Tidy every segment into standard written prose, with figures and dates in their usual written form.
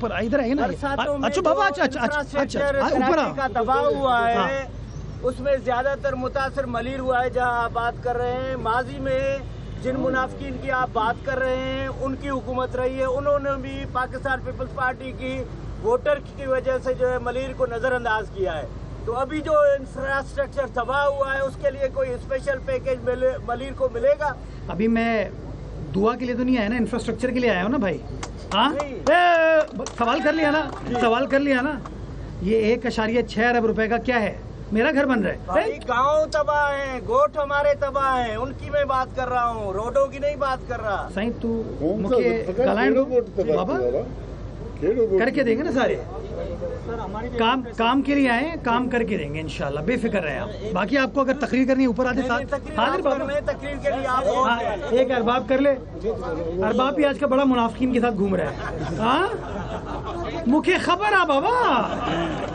ऊपर इधर आइए ना। अच्छा बाबा, अच्छा ऊपर का दबाव हुआ है, उसमें ज्यादातर मुतासर मलिर हुआ है। जहां आप बात कर रहे हैं, माजी में जिन मुनाफिकीन की आप बात कर रहे हैं उनकी हुकूमत रही है, उन्होंने भी पाकिस्तान पीपल्स पार्टी की वोटर की वजह से जो है मलिर को नजरअंदाज किया है। तो अभी जो इंफ्रास्ट्रक्चर तबाह हुआ है उसके लिए कोई स्पेशल पैकेज मलिर को मिलेगा? अभी मैं दुआ के लिए तो नहीं आया ना, इंफ्रास्ट्रक्चर के लिए आया हूँ ना भाई। हाँ, सवाल कर लिया ना, सवाल कर लिया ना। ये 1.6 अरब रुपए का क्या है? मेरा घर बन रहा है। गांव तबाह है, गोठ हमारे तबाह है, उनकी मैं बात कर रहा हूँ, रोडों की नहीं बात कर रहा। सही तू मुझे बाबा करके देंगे ना सारे काम के लिए आए, काम करके देंगे इंशाल्लाह, बेफिक्र रहे आप। बाकी आपको अगर तकरीर करनी ऊपर आते साथ तकरीर के लिए आप एक अरबाब कर ले। अरबाब भी आज का बड़ा मुनाफिकीन के साथ घूम रहा है। हाँ, मुझे खबर आ बाबा।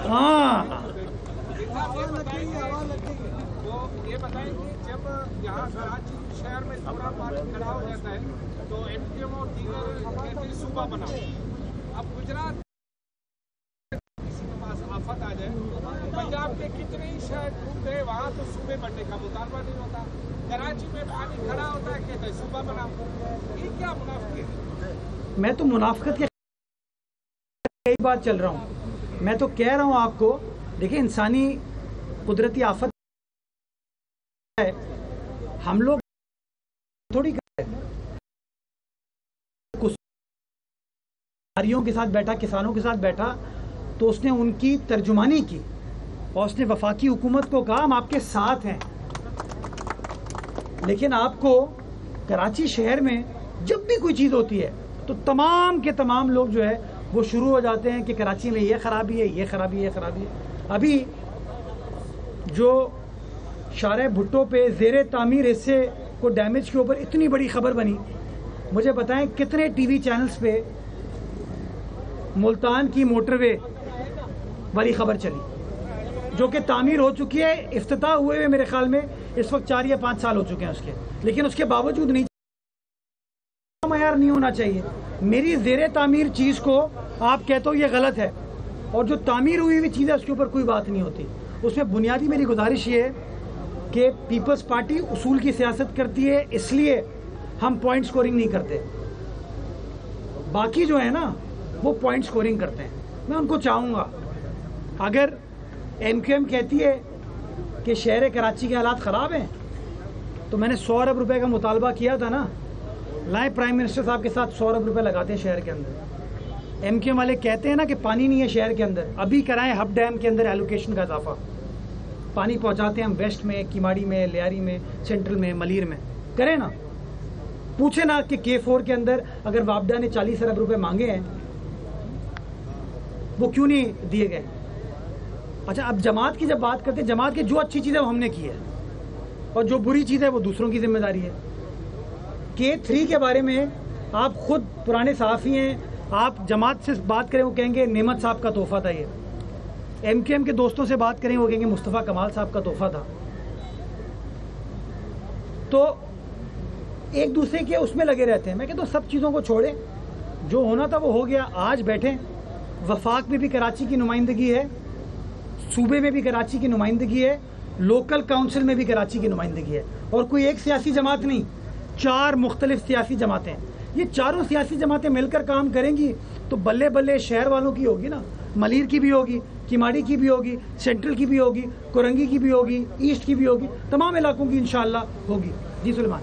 हाँ, ये बताएं कि जब यहाँ कराची शहर में पूरा पानी खड़ा हो जाता है तो एमक्यूएम और दीगर सूबा बना। अब गुजरात किसी के पास आफत आ जाए, पंजाब के कितने ही शहर डूब गए, वहाँ तो सूबे बनने का मुतालबा नहीं होता। कराची में पानी खड़ा होता है, कहते हैं सूबा बनाओ। ये क्या मुनाफिक है? मैं तो मुनाफिकत के कई बात चल रहा हूँ। मैं तो कह रहा हूँ आपको, देखिए इंसानी कुदरती आफत है, हम लोग थोड़ी के साथ बैठा, किसानों के साथ बैठा, तो उसने उनकी तर्जुमानी की और उसने वफाकी हुकूमत को कहा हम आपके साथ हैं। लेकिन आपको कराची शहर में जब भी कोई चीज़ होती है तो तमाम के तमाम लोग जो है वो शुरू हो जाते हैं कि कराची में ये खराबी है, ये खराबी है, ये खराबी है। अभी जो शारे भुट्टो पे ज़ेरे तामीर हिस्से को डैमेज के ऊपर इतनी बड़ी खबर बनी, मुझे बताएं कितने टीवी चैनल्स पे मुल्तान की मोटरवे वाली खबर चली, जो कि तामीर हो चुकी है, इफ्तिताह हुए हुए मेरे ख्याल में इस वक्त 4 या 5 साल हो चुके हैं उसके, लेकिन उसके बावजूद नहीं, मयार नहीं होना चाहिए। मेरी ज़ेरे तामीर चीज़ को आप कहते हो ये गलत है, और जो तामीर हुई हुई चीज़ है उसके ऊपर कोई बात नहीं होती। उसमें बुनियादी मेरी गुजारिश ये है कि पीपल्स पार्टी उसूल की सियासत करती है, इसलिए हम पॉइंट स्कोरिंग नहीं करते। बाकी जो है ना वो पॉइंट स्कोरिंग करते हैं। मैं उनको चाहूँगा, अगर एमक्यूएम कहती है कि शहर कराची के हालात ख़राब हैं, तो मैंने 100 अरब रुपए का मुतालबा किया था ना, लाए प्राइम मिनिस्टर साहब के साथ 100 अरब रुपए लगाते हैं शहर के अंदर। एमक्यूएम वाले कहते हैं ना कि पानी नहीं है शहर के अंदर, अभी कराएं हब डैम के अंदर एलोकेशन का इजाफा, पानी पहुंचाते हैं हम वेस्ट में, किमाड़ी में, लियारी में, सेंट्रल में, मलिर में, करें ना। पूछे ना कि K4 के अंदर अगर वापडा ने 40 अरब रुपए मांगे हैं वो क्यों नहीं दिए गए। अच्छा, अब जमात की जब बात करते हैं, जमात की जो अच्छी चीज़ है वो हमने की है और जो बुरी चीज़ है वो दूसरों की जिम्मेदारी है। K3 के बारे में आप खुद पुराने सहाफ़ी हैं, आप जमात से बात करें वो कहेंगे नेमत साहब का तोहफा था, ये एमक्यूएम के दोस्तों से बात करें वो कहेंगे मुस्तफ़ा कमाल साहब का तोहफा था। तो एक दूसरे के उसमें लगे रहते हैं। मैं कहता हूँ सब चीज़ों को छोड़ें, जो होना था वो हो गया। आज बैठें, वफाक में भी कराची की नुमाइंदगी है, सूबे में भी कराची की नुमाइंदगी है, लोकल काउंसिल में भी कराची की नुमाइंदगी है, और कोई एक सियासी जमात नहीं, 4 मुख्तलिफ सियासी जमातें। ये चारों सियासी जमातें मिलकर काम करेंगी तो बल्ले बल्ले शहर वालों की होगी ना, मलिर की भी होगी, किमाड़ी की भी होगी, सेंट्रल की भी होगी, कोरंगी की भी होगी, ईस्ट की भी होगी, तमाम इलाकों की इंशाअल्लाह होगी। जी सुलेमान।